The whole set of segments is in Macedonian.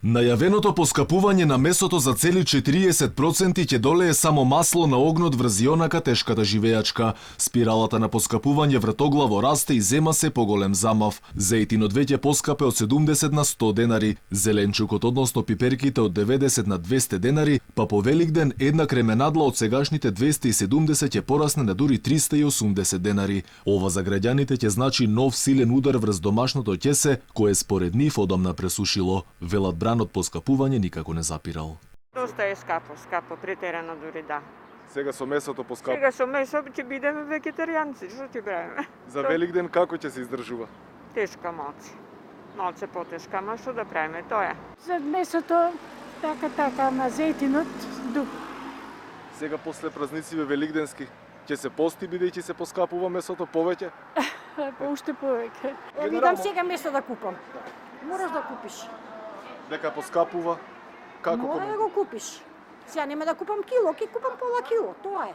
Најавеното поскапување на месото за цели 40% ќе долее само масло на огнот врз Јонака тешката живеачка. Спиралата на поскапување вртоглаво расте и зема се поголем замав. Зејтинот веќе поскапе од 70 на 100 денари, зеленчукот односно пиперките од 90 на 200 денари, па по Великден една кременадла од сегашните 270 ќе порасне на дури 380 денари. Ова за граѓаните ќе значи нов силен удар врз домашното ќесе, кое според нив одамна пресушило. Велат бранот поскапување никако не запирал. Доста е скапо, претерано дури да. Сега со месото поскапа. Сега со месо ќе бидеме вегетаријанци, што ќе правиме? За Великден како ќе се издржува? Тешка малце потешка, ама што да правиме, тоа е. За месото, така, ама зејтинот, Сега после празнициве великденски, ќе се пости бидејќи се поскапува месото повеќе? уште повеќе. Видам сега месо да купам. Мораш да купиш. Дека поскапува, како Мора да го купиш. Сега нема да купам кило, ќе купам пола кило, тоа е.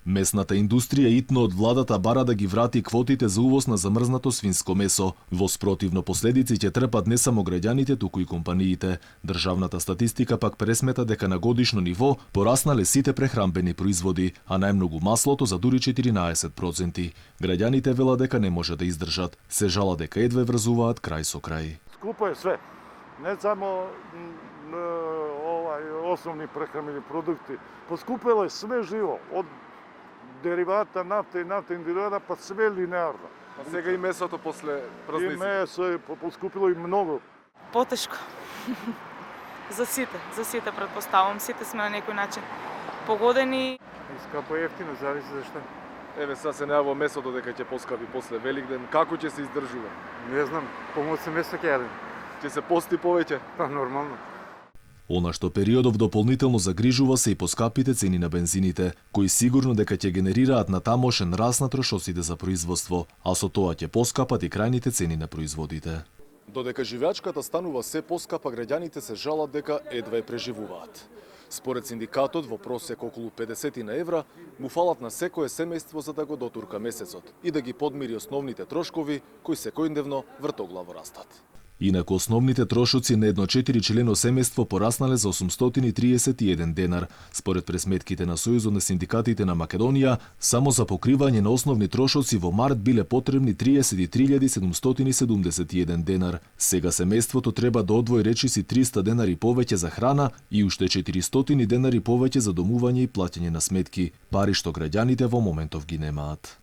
Месната индустрија итно од владата бара да ги врати квотите за увоз на замрзнато свинско месо. Во спротивно последици ќе трпат не само граѓаните, туку и компаниите. Државната статистика пак пресмета дека на годишно ниво пораснале сите прехранбени производи, а најмногу маслото за дури 14%. Граѓаните велат дека не може да издржат. Се жала дека едве врзуваат крај со крај. Скупо е све. Не само основни прехранбени продукти. Поскупело е све живо, од деривата, нафта и нафтени деривата, па све линеарно. А сега и месото после празници. И месо е поскупило и многу. Потешко. За сите предпоставам. Сите сме на некој начин погодени. И скапо е ефтино, зависи зашто. Еве сега се најавува месото дека ќе поскапи после Великден. Како ќе се издржува? Не знам, помоци месо ќе јадем. Ќе се пости повеќе? Па нормално. Она што периодов дополнително загрижува се и поскапите цени на бензините, кои сигурно дека ќе генерираат на тамошен раст на трошоците за производство, а со тоа ќе поскапат и крајните цени на производите. Додека живеачката станува се поскапа, граѓаните се жалат дека едва ја преживуваат. Според синдикатот, во просек околу 50 на евра, му фалат на секое семејство за да го дотурка месецот и да ги подмири основните трошкови кои секојдневно вртоглаво растат. Инаку основните трошоци на едно 4-члено семејство пораснале за 831 денар. Според пресметките на Сојузот на синдикатите на Македонија, само за покривање на основни трошоци во март биле потребни 33.771 денар. Сега семејството треба да одвои речиси 300 денари повеќе за храна и уште 400 денари повеќе за домување и плаќање на сметки, пари што граѓаните во моментов ги немаат.